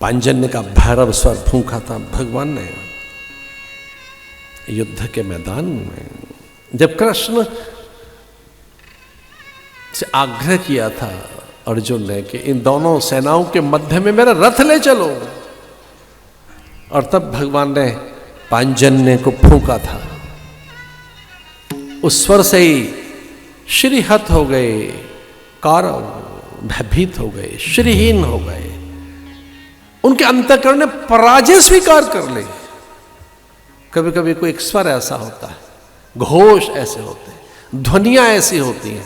पांजन्य का भैरव स्वर फूंका था भगवान ने युद्ध के मैदान में। जब कृष्ण से आग्रह किया था अर्जुन ने कि इन दोनों सेनाओं के मध्य में मेरा रथ ले चलो, और तब भगवान ने पांजन्य को फूंका था, उस स्वर से ही श्रीहत हो गए कौरव, भयभीत हो गए, श्रीहीन हो गए, उनके अंतःकरण ने पराजय स्वीकार कर ली। कभी कभी कोई एक स्वर ऐसा होता है, घोष ऐसे होते हैं, ध्वनियां ऐसी होती हैं,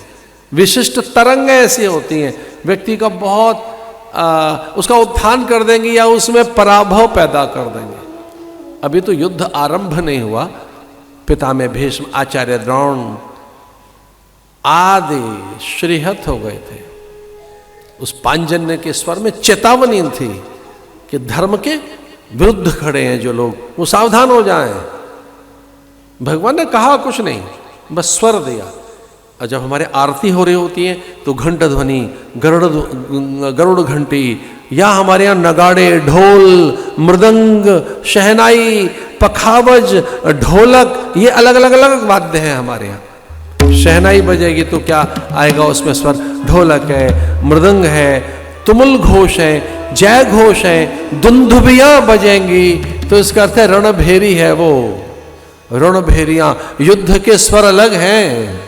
विशिष्ट तरंगें ऐसी होती हैं, व्यक्ति का बहुत उसका उत्थान कर देंगी या उसमें पराभव पैदा कर देंगे। अभी तो युद्ध आरंभ नहीं हुआ, पितामह भीष्म, आचार्य द्रोण आदि श्रीहत हो गए थे। उस पांजन्य के स्वर में चेतावनी थी कि धर्म के विरुद्ध खड़े हैं जो लोग, वो सावधान हो जाएं। भगवान ने कहा कुछ नहीं, बस स्वर दिया। और जब हमारे आरती हो रही होती है तो घंट ध्वनि, गरुड़ घंटी, या हमारे यहाँ नगाड़े, ढोल, मृदंग, शहनाई, पखावज, ढोलक, ये अलग अलग अलग वाद्य हैं हमारे यहाँ। शहनाई बजेगी तो क्या आएगा उसमें स्वर, ढोलक है, मृदंग है, तुमुल घोष है, जय घोष है, दुंदुभियां बजेंगी तो इसका अर्थ है रणभेरी है वो। रणभेरियां, युद्ध के स्वर अलग हैं,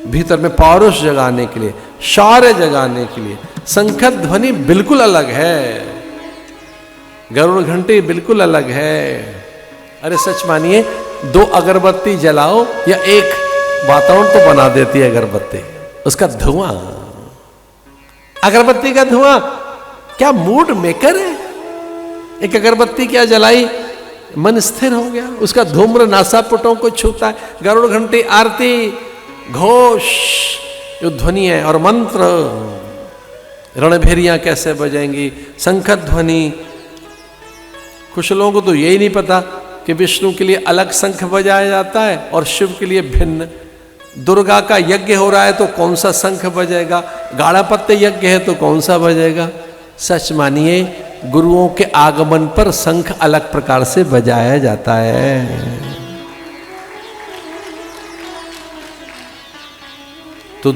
भीतर में पौरुष जगाने के लिए, शौर्य जगाने के लिए। शंख ध्वनि बिल्कुल अलग है, गरुड़ घंटी बिल्कुल अलग है। अरे सच मानिए, 2 अगरबत्ती जलाओ या एक वातावरण तो बना देती है अगरबत्ती, उसका धुआं, अगरबत्ती का धुआं क्या मूड मेकर है। एक अगरबत्ती क्या जलाई, मन स्थिर हो गया, उसका धूम्र नासापुटों को छूता है। गरुड़ घंटी, आरती, घोष, जो ध्वनि है, और मंत्र, रणभेरियां कैसे बजेंगी, शंख ध्वनि। कुछ लोगों को तो यही नहीं पता कि विष्णु के लिए अलग शंख बजाया जाता है और शिव के लिए भिन्न। दुर्गा का यज्ञ हो रहा है तो कौन सा शंख बजेगा, गाड़ापत्य यज्ञ है तो कौन सा बजेगा। सच मानिए, गुरुओं के आगमन पर शंख अलग प्रकार से बजाया जाता है। तू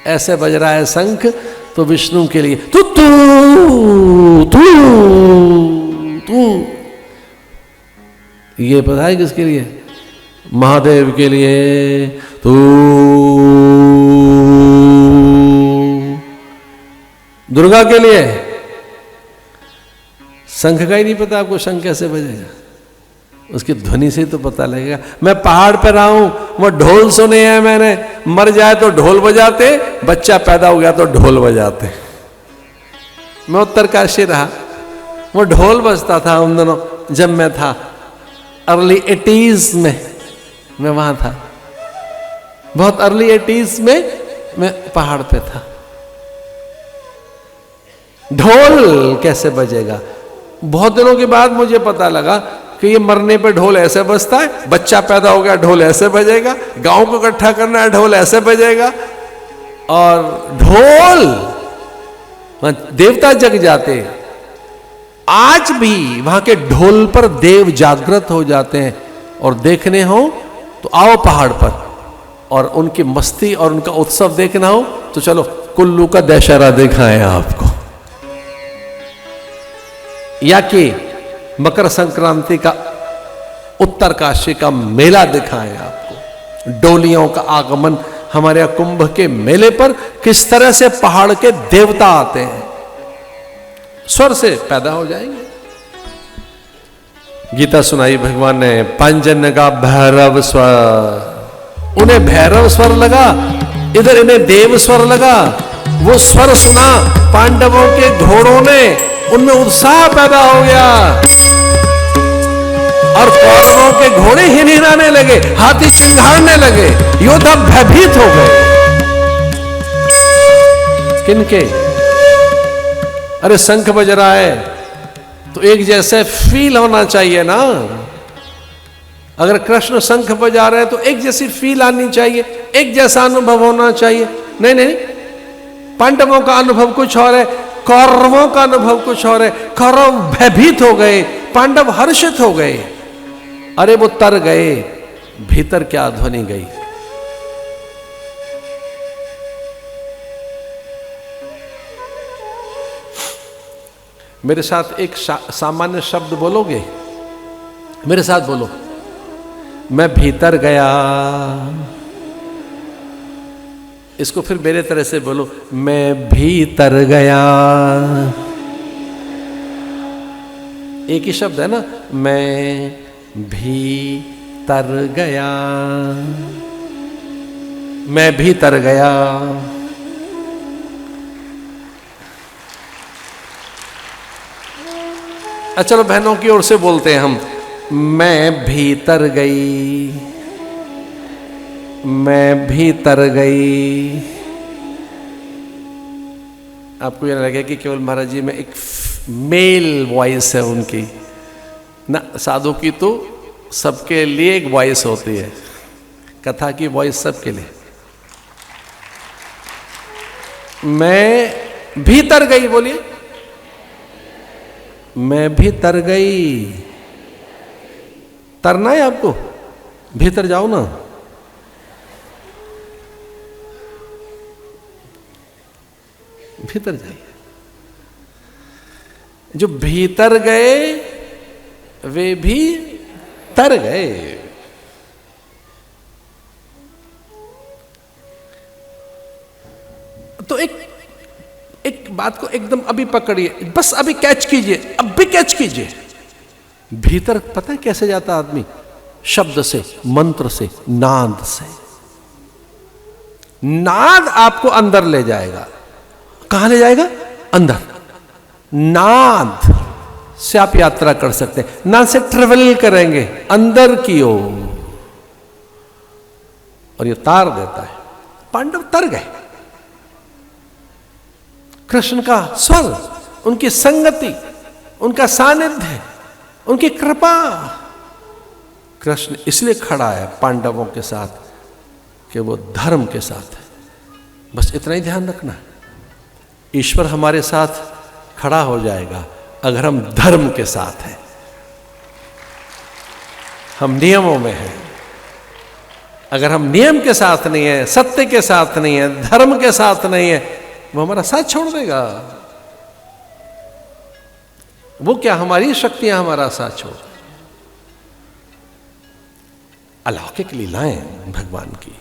ऐसे बज रहा है शंख तो विष्णु के लिए तू तू तू तू, ये पता है किसके लिए, महादेव के लिए तू। दुर्गा के लिए शंख का ही नहीं पता आपको, शंख कैसे बजेगा, उसकी ध्वनि से तो पता लगेगा। मैं पहाड़ पर रहा हूं, वो ढोल सुने हैं मैंने, मर जाए तो ढोल बजाते, बच्चा पैदा हो गया तो ढोल बजाते। मैं उत्तरकाशी रहा, वो ढोल बजता था उन दिनों जब मैं था अर्ली 80s में, मैं वहां था, बहुत अर्ली 80s में मैं पहाड़ पे था। ढोल कैसे बजेगा, बहुत दिनों के बाद मुझे पता लगा कि ये मरने पे ढोल ऐसे बजता है, बच्चा पैदा हो गया ढोल ऐसे बजेगा, गांव को इकट्ठा करना है ढोल ऐसे बजेगा। और ढोल देवता जग जाते, आज भी वहां के ढोल पर देव जागृत हो जाते हैं। और देखने हो तो आओ पहाड़ पर, और उनकी मस्ती और उनका उत्सव देखना हो तो चलो कुल्लू का दशहरा दिखाएं आपको, या कि मकर संक्रांति का उत्तरकाशी का मेला दिखाएं आपको। डोलियों का आगमन हमारे यहाँ कुंभ के मेले पर किस तरह से पहाड़ के देवता आते हैं, स्वर से पैदा हो जाएंगे। गीता सुनाई भगवान ने, पांजन्य का भैरव स्वर, उन्हें भैरव स्वर लगा, इधर इन्हें देव स्वर लगा। वो स्वर सुना पांडवों के घोड़ों ने, उनमें उत्साह पैदा हो गया और कौरवों के घोड़े हिलाने लगे, हाथी चिंघाड़ने लगे, योद्धा भयभीत हो गए। किनके? अरे शंख बज रहा है तो एक जैसे फील होना चाहिए ना। अगर कृष्ण शंख बजा रहे हैं तो एक जैसी फील आनी चाहिए, एक जैसा अनुभव होना चाहिए। नहीं नहीं, पांडवों का अनुभव कुछ और है, कौरवों का अनुभव कुछ और है। कौरव भयभीत हो गए, पांडव हर्षित हो गए। अरे वो तर गए, भीतर क्या ध्वनि गई। मेरे साथ एक सामान्य शब्द बोलोगे? मेरे साथ बोलो, मैं भीतर गया। इसको फिर मेरे तरह से बोलो, मैं भीतर गया। एक ही शब्द है ना, मैं भीतर गया, मैं भीतर गया। चलो बहनों की ओर से बोलते हैं हम, मैं भीतर गई, मैं भीतर गई। आपको यह लगे कि केवल महाराज जी में एक मेल वॉइस है उनकी ना, साधु की तो सबके लिए एक वॉइस होती है, कथा की वॉइस सबके लिए। मैं भीतर गई, बोलिए, मैं भीतर गई। तरना है आपको, भीतर जाओ ना। भीतर जाइए। जो भीतर गए वे भी तर गए। तो एक बात को एकदम अभी पकड़िए, बस अभी कैच कीजिए, अब भी कैच कीजिए। भीतर पता है कैसे जाता आदमी? शब्द से, मंत्र से, नाद से। नाद आपको अंदर ले जाएगा। कहां ले जाएगा? अंदर। नाद से आप यात्रा कर सकते हैं, नाद से ट्रेवल करेंगे अंदर की ओर, और ये तार देता है। पांडव तर गए। कृष्ण का स्वर, उनकी संगति, उनका सानिध्य, उनकी कृपा। कृष्ण इसलिए खड़ा है पांडवों के साथ कि वो धर्म के साथ है। बस इतना ही ध्यान रखना है। ईश्वर हमारे साथ खड़ा हो जाएगा अगर हम धर्म के साथ हैं, हम नियमों में हैं। अगर हम नियम के साथ नहीं है, सत्य के साथ नहीं है, धर्म के साथ नहीं है, वो हमारा साथ छोड़ देगा। वो क्या, हमारी शक्तियां हमारा साथ छोड़। अलौकिक लीलाएं भगवान की।